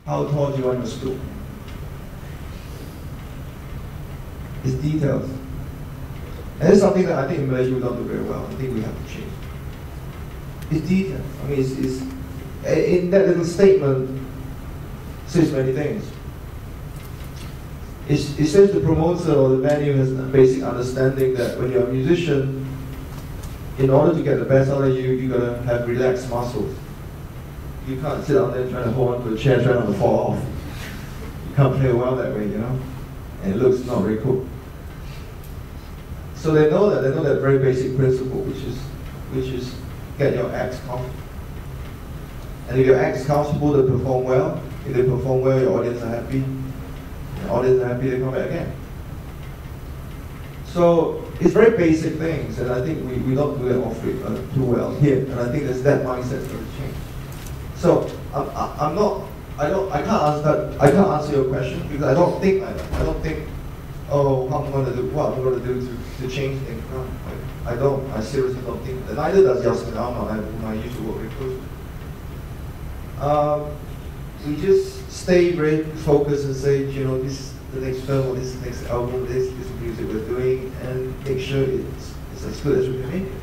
How tall do you want your stool? It's details. And it's something that I think in Malaysia we don't do very well. I think we have to change. It's details. I mean, it's in that little statement says many things. It says the promoter or the venue has a basic understanding that when you're a musician, in order to get the best out of you, you gotta have relaxed muscles. You can't sit down there trying to hold on to a chair, trying not to fall off. You can't play well that way, you know? And it looks not very cool. So they know that very basic principle, which is get your acts comfortable. And if your act is comfortable, they perform well. If they perform well, your audience are happy. The audience are happy, they come back again. So it's very basic things, and I think we don't do that too well here. And I think that's that mindset that will change. So I can't answer your question because I don't think like that. I don't think, oh, what I'm going to do to change things. No, I seriously don't think that. Neither does Yasmin Ahmad, whom I used to work very closely. We just stay very focused and say, you know, this is the next film or this is the next album, this is the music we're doing, and make sure it's as good as we can make it.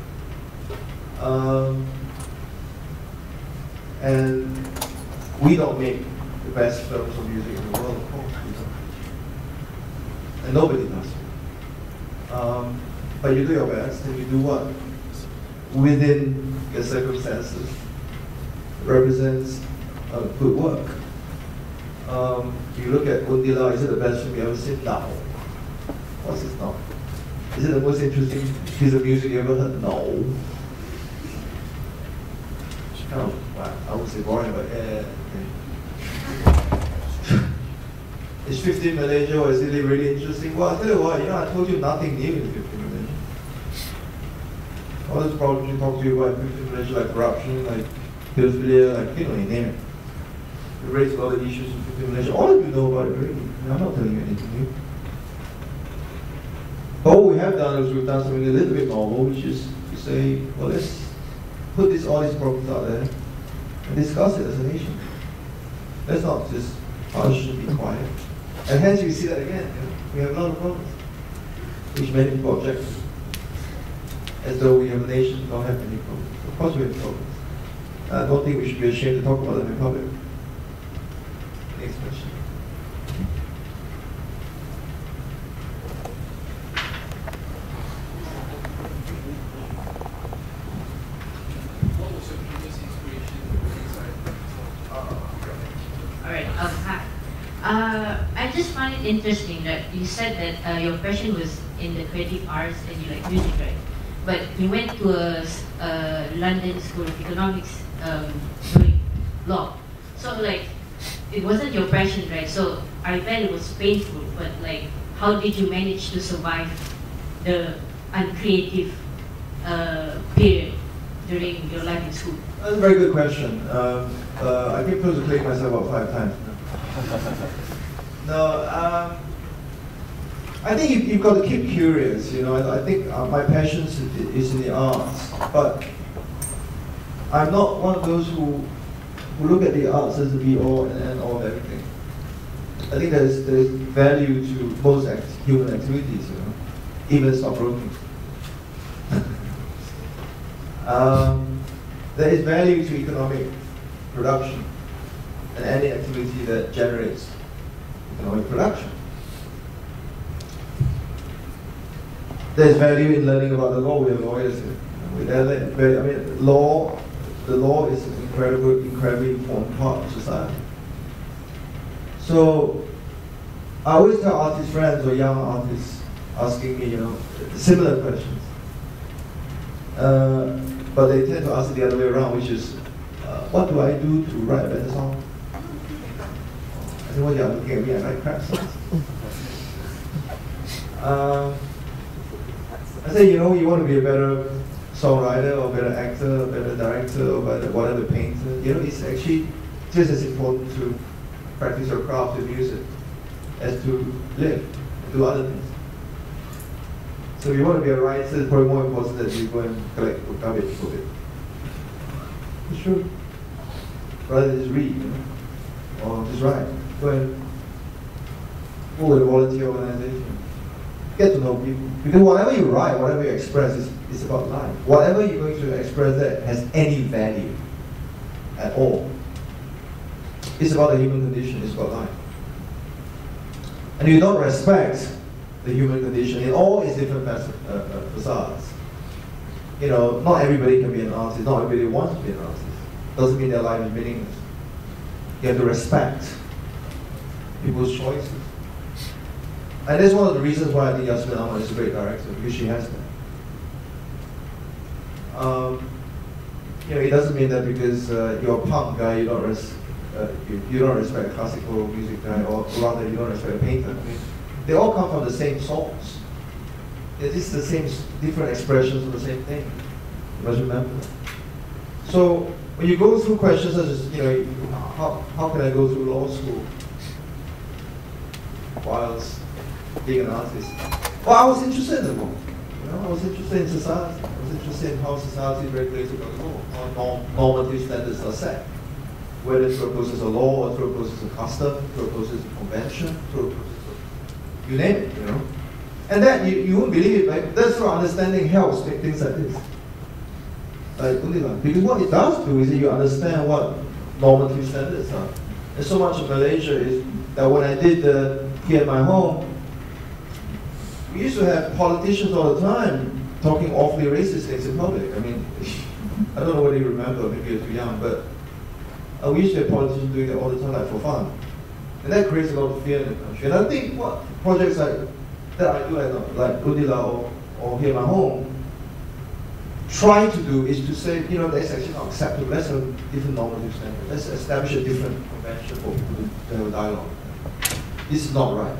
And we don't make the best films or music in the world, of course. We don't. And nobody does. But you do your best, and you do what? Within your circumstances, represents good work. You look at Undila, is it the best film you ever seen? No. What's it not? Is it the most interesting piece of music you ever heard? No. It's kind of, well, I would say boring, but yeah. Is 15 Malaysia, or is it really interesting? Well, I'll tell you what, I told you nothing new in 15 Malaysia. All this probably talk to you about 15 Malaysia, like corruption, like pedophilia, like, you name it. We raise a lot of issues in 15 Malaysia. All of you know about it, really. I'm not telling you anything new. But what we have done is we've done something a little bit novel, which is to say, well, let's put all these problems out there and discuss it as a nation. Let's not just hush and be quiet. And hence we see that again. We have a lot of problems, which many people object to. As though we have a nation that don't have any problems. Of course we have problems. I don't think we should be ashamed to talk about them in public. Next question. What was your biggest inspiration inside? All right. Hi. I just find it interesting that you said that your passion was in the creative arts and you like music, right? But you went to a London School of Economics doing law. So like, it wasn't your passion, right? So I bet it was painful, but like, how did you manage to survive the uncreative period during your life in school? That's a very good question. I came close to playing myself about 5 times. No, I think you've got to keep curious. I think my passion is in the arts, but I'm not one of those who look at the arts as the be-all and end-all of everything. I think there's value to most human activities, even stockbroking. There is value to economic production and any activity that generates economic production. There's value in learning about the law. We have lawyers here. The law is an incredibly important part of society. So I always tell artist friends or young artists asking me, similar questions. But they tend to ask it the other way around, which is, what do I do to write a better song? I said, well, you're looking at me, I write crap songs. I say, you want to be a better songwriter or better actor or better director or better whatever painter. It's actually just as important to practice your craft of music as to live and do other things. So if you want to be a writer, it's probably more important that you go and collect garbage for it. It's true. Rather than just read, or is right. Go and go with a volunteer organization. Get to know people. Because whatever you write, whatever you express is about life. Whatever you're going to express that has any value at all. It's about the human condition, it's about life. And you don't respect the human condition in all its different facades. You know, not everybody can be an artist, not everybody wants to be an artist. Doesn't mean their life is meaningless. You have to respect people's choices. And that's one of the reasons why I think Yasmin Ahmad is a great director, because she has that. You know, it doesn't mean that because you're a punk guy, you don't respect a classical music guy, or rather you don't respect a painter. I mean, they all come from the same source. It is the same, different expressions of the same thing. You must remember that. So when you go through questions such as, you know, how can I go through law school whilst being an artist? Well, I was interested in the law. You know, I was interested in society. I was interested in how society regulates the law, how normative standards are set. Whether through a process of law or through a process of custom, through a process of convention, through a process of, you name it, you know. And that, you won't believe it, right? That's where understanding helps make things like this. Because what it does do is that you understand what normative standards are. And so much of Malaysia is that when I did here at my home, we used to have politicians all the time talking awfully racist things in public. I mean, I don't know whether you remember, maybe you're too young, but we used to have politicians doing that all the time, like for fun. And that creates a lot of fear in the country. And I think what projects that I do, like Udila or Here My Home, try to do is to say, you know, that's actually not acceptable. Let's have a different normative standard. Let's establish a different convention for people to have a dialogue. This is not right.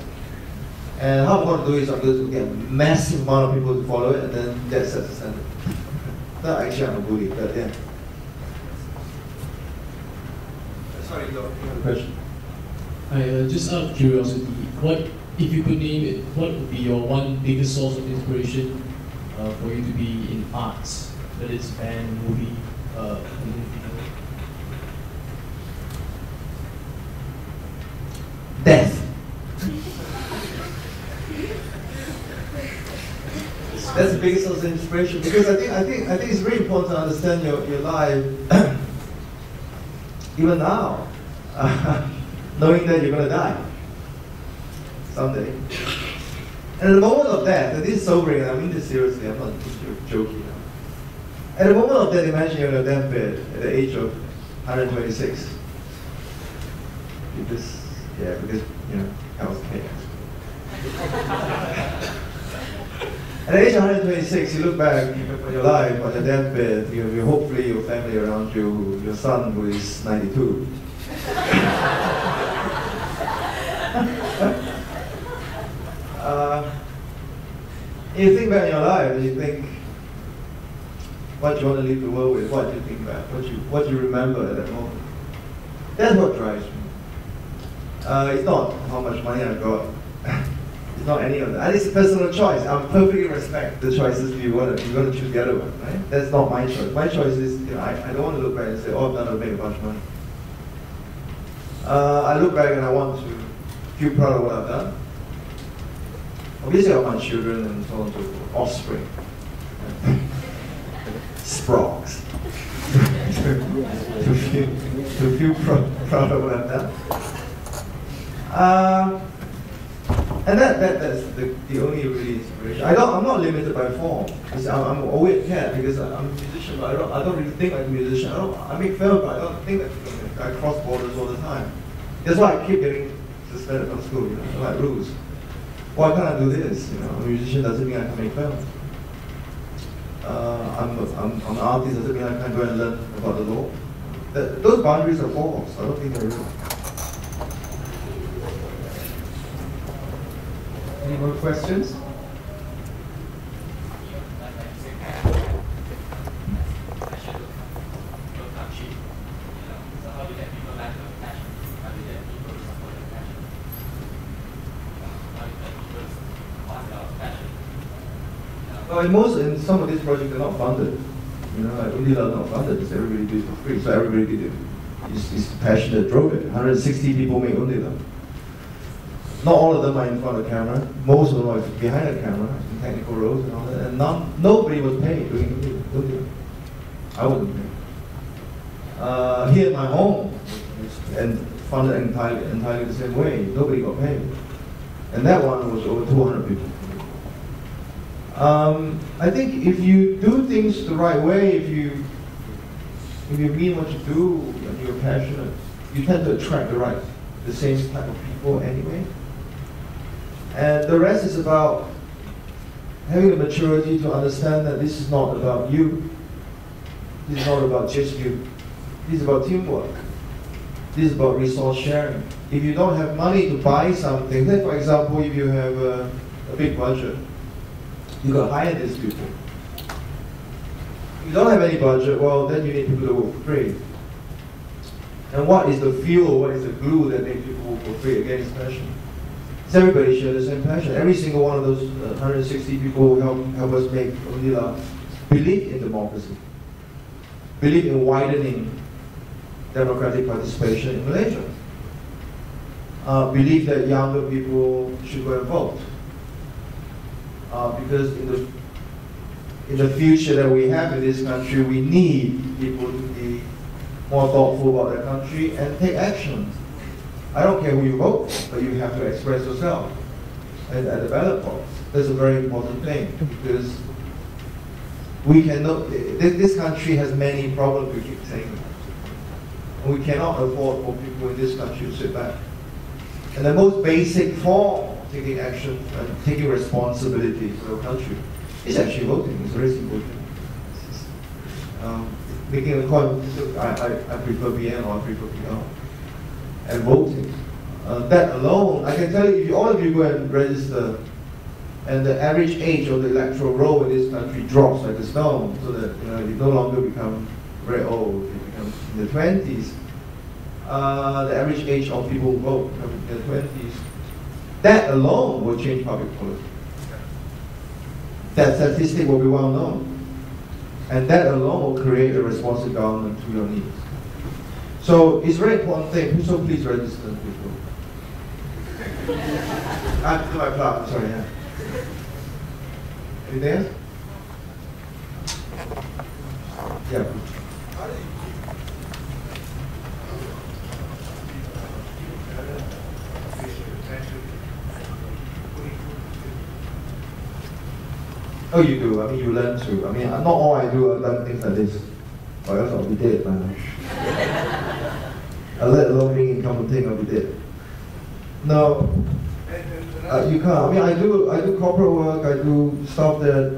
And how I'm going to do is I'm going to get a massive amount of people to follow it, and then that sets the standard. No, actually, I'm a bully, but yeah. Sorry, you have a question? Just out of curiosity, what, if you could name it, what would be your one biggest source of inspiration for you to be in arts, whether it's band, movie, death. That's the biggest source of inspiration, because I think it's very important to understand your life, even now, knowing that you're going to die someday. And at the moment of death, and this is sobering, and I mean this seriously, I'm not just joking. At the moment of death, imagine you're on a deathbed at the age of 126. Because you know, health care. At the age of 126, you look back on your life, on your deathbed, you hopefully your family around you, your son who is 92. You think back in your life, and you think what you want to leave the world with, what do you think back, what you remember at that moment. That's what drives me. It's not how much money I've got. It's not any of that. And it's a personal choice. I perfectly respect the choices you're going to choose the other one, right? That's not my choice. My choice is, you know, I don't want to look back and say, oh, I've done to make a bunch of money. I look back and I want to feel proud of what I've done. Obviously, I want children and so on and so forth, offspring, sprogs, to feel proud of what I've done. And that's the only really inspiration. I'm not limited by form. I'm always cat because I'm a musician, but I don't really think like a musician. I make film, but I don't think like a film. I cross borders all the time. That's why I keep getting suspended from school. You know, like rules. Why can't I do this? You know, a musician doesn't mean I can make films. I'm an artist doesn't mean I can go and learn about the law. Those boundaries are false. I don't think they're real. Any more questions? Well, in some of these projects are not funded. You know, like Udila are not funded, so everybody did it for free, so everybody did it It's passion that drove it. 160 people make only them. Not all of them are in front of the camera. Most of them are behind the camera, in technical roles and all that. And nobody was paid doing it. I wasn't paid. Here at my home, and funded entirely the same way. Nobody got paid. And that one was over 200 people. I think if you do things the right way, if you mean what you do and you're passionate, you tend to attract the same type of people anyway. And the rest is about having the maturity to understand that this is not about you. This is not about just you. This is about teamwork. This is about resource sharing. If you don't have money to buy something, then for example, if you have a big budget, you got to hire these people. If you don't have any budget, well, then you need people to work for free. And what is the fuel, what is the glue that makes people work for free? Again, it's passion. It's everybody share the same passion. Every single one of those 160 people who help us make Manila believe in democracy, believe in widening democratic participation in Malaysia, believe that younger people should go and vote. Because in the future that we have in this country, we need people to be more thoughtful about their country and take action. I don't care who you vote for, but you have to express yourself at the ballot box. That's a very important thing, because we cannot, this country has many problems, we keep saying that. And we cannot afford for people in this country to sit back. And the most basic form of taking action and taking responsibility for your country is actually voting. It's very simple. Making a call, I prefer BN or I prefer PR. And voting. That alone, I can tell you, if all of you go and register, and the average age of the electoral roll in this country drops like a stone, so that you no longer become very old, you become in the 20s. The average age of people who vote in their 20s. That alone will change public policy. That statistic will be well known. And that alone will create a responsive government to your needs. So it's a very important thing. So please register people. To my plug, I'm sorry, yeah. Anything else? Yeah. Oh, you do. I mean, you learn to. I mean, not all I do, I've done things like this. Or else I'll be dead by now. Let alone being incompetent, I'll be dead. No, you can't. I mean, I do corporate work. I do stuff that.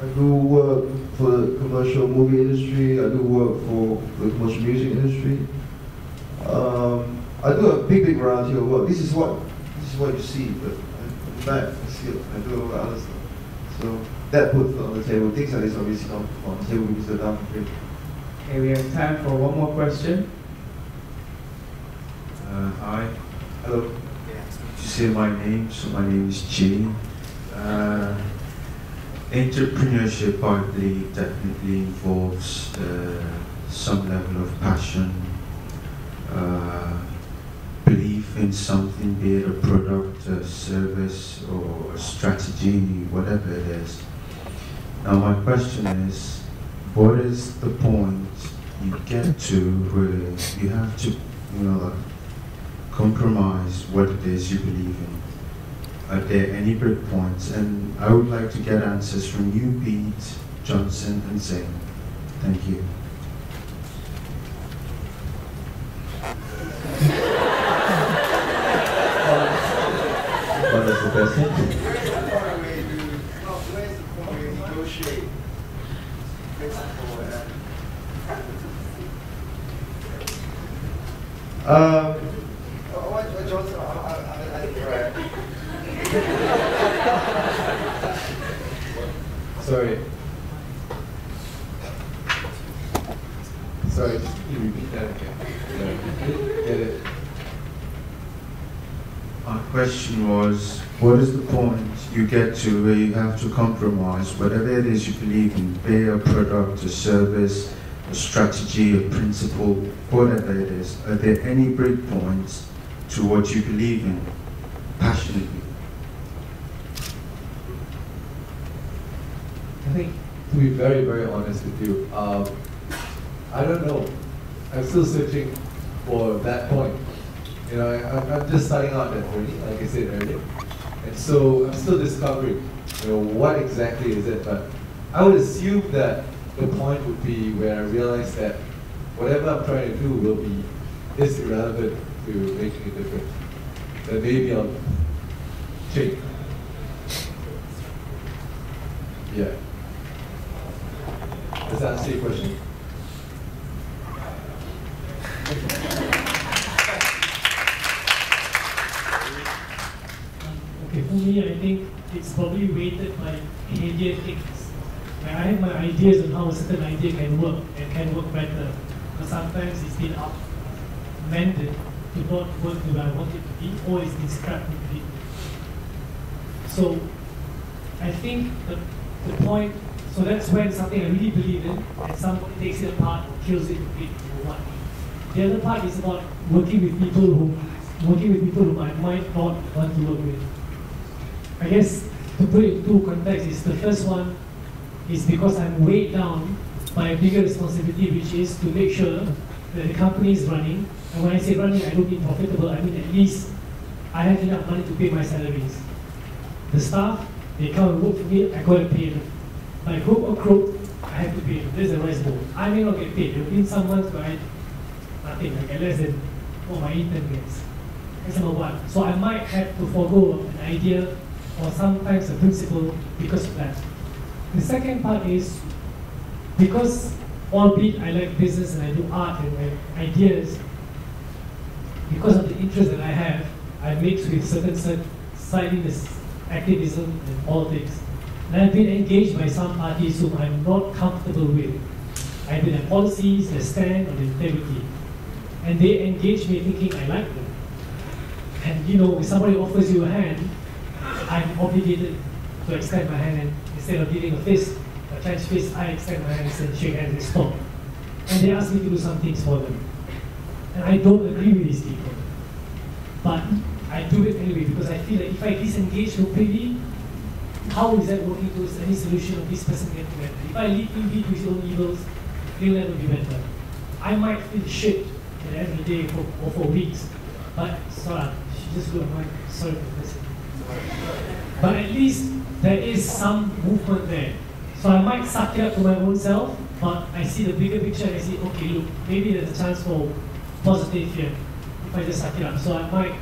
I do work for the commercial movie industry. I do work for the commercial music industry. I do a big variety of work. This is what you see, but in the back, I see it. I do a lot of other stuff. So that puts on the table. Things like this obviously not on the table because they're down for free. Okay, we have time for one more question. Hi. Hello. Did you say my name? So my name is Jay. Entrepreneurship partly definitely involves some level of passion, belief in something, be it a product, a service, or a strategy, whatever it is. Now my question is, what is the point you get to where you have to, compromise what it is you believe in? Are there any breakpoints? And I would like to get answers from you, Pete, Johnson, and Zain. Thank you. What is the question? Sorry. Sorry, just can you repeat that again? Get it? My question was, what is the point you get to where you have to compromise whatever it is you believe in, be a product, a service, a strategy, a principle, whatever it is, are there any breakpoints to what you believe in passionately? I think, to be very, very honest with you, I don't know. I'm still searching for that point. You know, I'm just starting out at 30, like I said earlier. And so I'm still discovering, you know, what exactly is it. But I would assume that the point would be where I realize that whatever I'm trying to do will be irrelevant to making a difference. Then maybe I'll change. Yeah. Does that answer your question? Okay, for me, I think it's probably weighted by behavior things. Like I have my ideas on how a certain idea can work and can work better, but sometimes it's been amended to not work the way I want it to be, or it's been scrapped completely. So I think the point, so that's when something I really believe in, and somebody takes it apart or kills it completely or what. The other part is about working with people whom I might not want to work with. I guess to put it in two contexts is the first one is because I'm weighed down by a bigger responsibility, which is to make sure that the company is running. And when I say running, I don't mean profitable, I mean at least I have enough money to pay my salaries. The staff, they come and work for me, I gotta pay them. By hook or crook, I have to pay them. There's a rice bowl. I may not get paid. There have been some months where I nothing, I get less than what my intern gets. That's number one. So I might have to forego an idea or sometimes a principle because of that. The second part is because albeit I like business and I do art and my ideas, because of the interest that I have, I mix with certain sidiness, activism and politics. And I've been engaged by some parties whom I'm not comfortable with, either their policies, their stand, or their integrity. And they engage me thinking I like them. And you know, if somebody offers you a hand, I'm obligated to extend my hand, and instead of giving a fist, a clenched fist, I extend my hand and shake hands and stop. And they ask me to do some things for them. And I don't agree with these people. But I do it anyway because I feel that if I disengage completely, how is that working towards any solution of this person getting better? If I leave him be to his own evils, he'll never be better. I might feel shit at the end of the day for weeks, but sorry, she just go on, sorry for this. But at least there is some movement there. So I might suck it up to my own self, but I see the bigger picture and I see, okay, look, maybe there's a chance for positive here if I just suck it up. So I might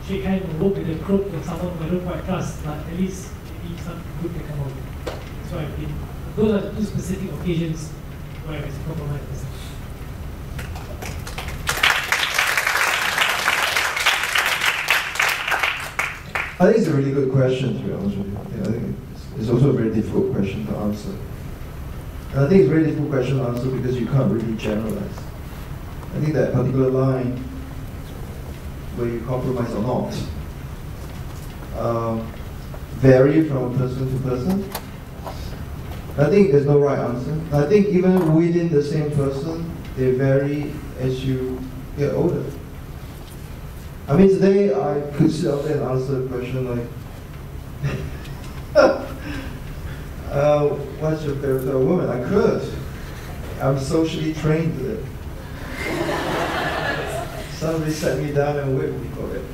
shake hands and work with a crook or someone who I don't quite trust, but at least maybe something good can come out of it. That's why I think those are the two specific occasions where I compromise myself. I think it's a really good question, to be honest with you. I think it's also a very difficult question to answer. And I think it's a very difficult question to answer because you can't really generalize. I think that particular line, where you compromise or not, vary from person to person. I think there's no right answer. I think even within the same person, they vary as you get older. I mean, today I could sit out there and answer a question like, what's your favorite woman? I could. I'm socially trained to it. Somebody sat me down and whipped me for it.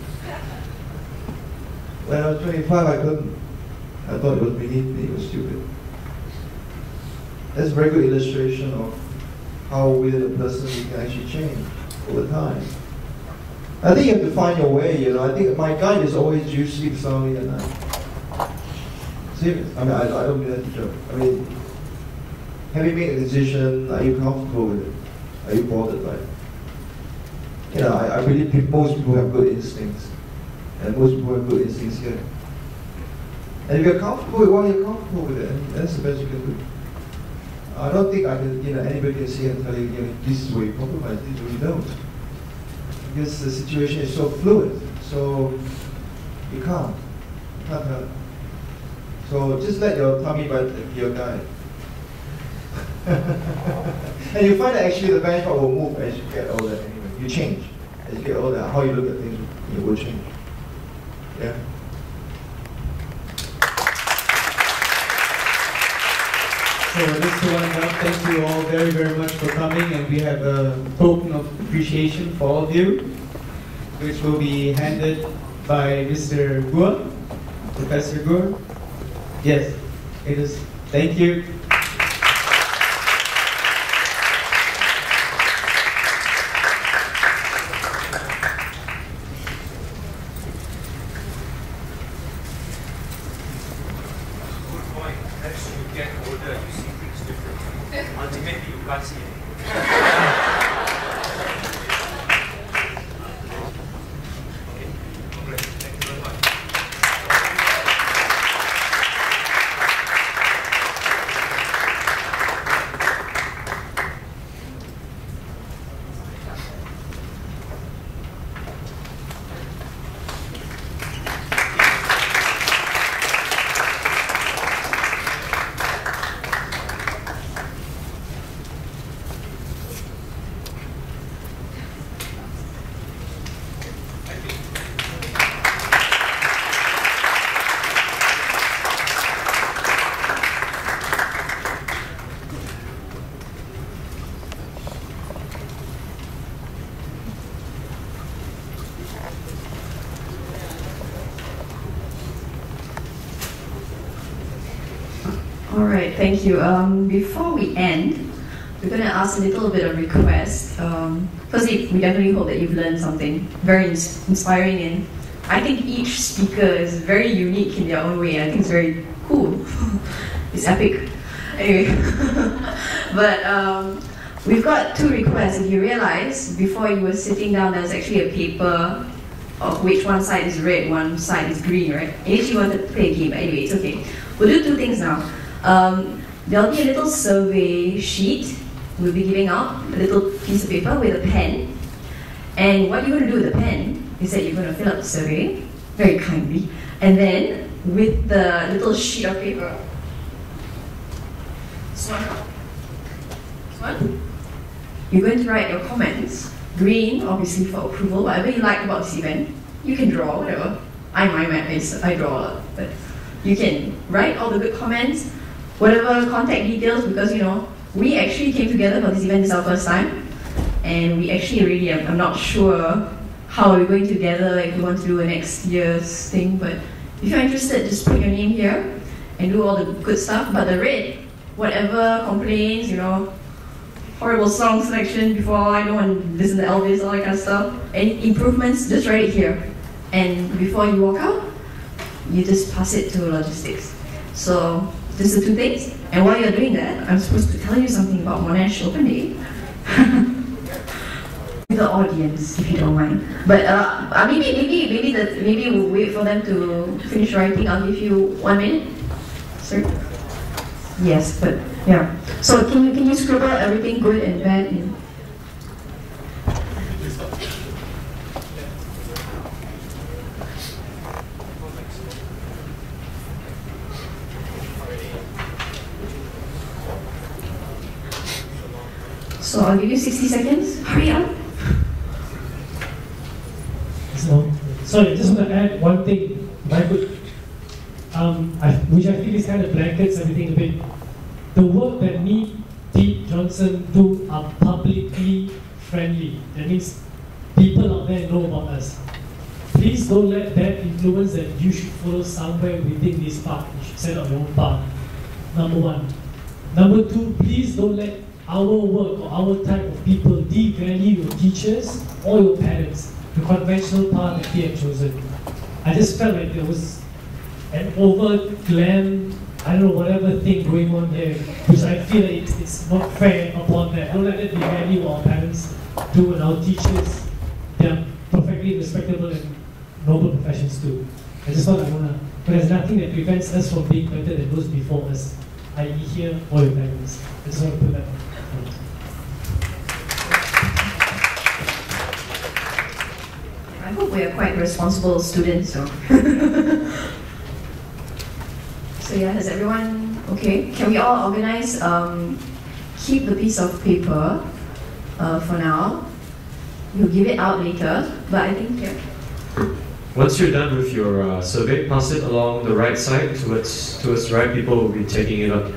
When I was 25, I couldn't. I thought it was beneath me, it was stupid. That's a very good illustration of how within a person you can actually change over time. I think you have to find your way, you know. I think my guide is always you sleep soundly at night. Serious. I mean, I don't mean that to joke. I mean, have you made a decision? Are you comfortable with it? Are you bothered by it? You know, I believe most people have good instincts. And most people have good instincts here. And if you're comfortable with what you're comfortable with it, and that's the best you can do. I don't think I can, anybody can see and tell you, this is where you compromise, this is where you don't. Because the situation is so fluid, so you can't help. So just let your tummy bite be your guide. And you find that actually the benchmark will move as you get older anyway. You change. As you get older, how you look at things, it will change. Yeah? So just to wind up, thank you all very, very much for coming, and we have a token of appreciation for all of you, which will be handed by Mr. Gua, Professor Gua. Yes, it is. Thank you. As you get older, you see things differently. Ultimately, you can't see anything. Okay, great. Thank you very much. All right, thank you. Before we end, we're going to ask a little bit of request. Firstly, we definitely hope that you've learned something very inspiring, and I think each speaker is very unique in their own way, and I think it's very cool. It's epic. Anyway, but we've got two requests. If you realize, before you were sitting down, there was actually a paper of which one side is red, one side is green, right? And if you wanted to play a game, but anyway, it's okay. We'll do two things now. There'll be a little survey sheet. We'll be giving out a little piece of paper with a pen. And what you're going to do with the pen is that you're going to fill out the survey, very kindly. And then, with the little sheet of paper, this one, you're going to write your comments. Green, obviously, for approval, whatever you like about this event. You can draw, whatever. I'm my mess, I draw a lot, but you can write all the good comments, whatever contact details, because you know, we actually came together for this event. This is our first time, and we actually really, I'm not sure how we're going together, if we want to do a next year's thing, but if you're interested, just put your name here and do all the good stuff. But the red, whatever complaints, you know, horrible song selection before, I don't want to listen to Elvis, all that kind of stuff, any improvements, just write it here. And before you walk out, you just pass it to logistics. So, this is the two things. And while you're doing that, I'm supposed to tell you something about Monash Open Day. With the audience, if you don't mind. But maybe we'll wait for them to finish writing. I'll give you 1 minute. Sir? Yes, but yeah. So can you scribble everything good and bad in? So I'll give you 60 seconds. Hurry up. So, sorry, I just want to add one thing, if I could, which I think is kind of blankets everything a bit. The work that me, Pete Johnson do are publicly friendly. That means people out there know about us. Please don't let that influence that you should follow somewhere within this park. You should set up your own park. Number one. Number two, please don't let our work or our type of people devalue your teachers or your parents, the conventional path that they have chosen. I just felt like there was an over-glam, I don't know, whatever thing going on there, which I feel like it's not fair upon that. Don't let it devalue what our parents do and our teachers. They are perfectly respectable and noble professions too. I just thought but there's nothing that prevents us from being better than those before us, i.e. here or your parents. I just want to put that on. I hope we are quite responsible students. So, so yeah, is everyone okay? Can we all organize keep the piece of paper for now. You'll give it out later, but I think, yeah. Once you're done with your survey, pass it along the right side towards the right. People will be taking it up.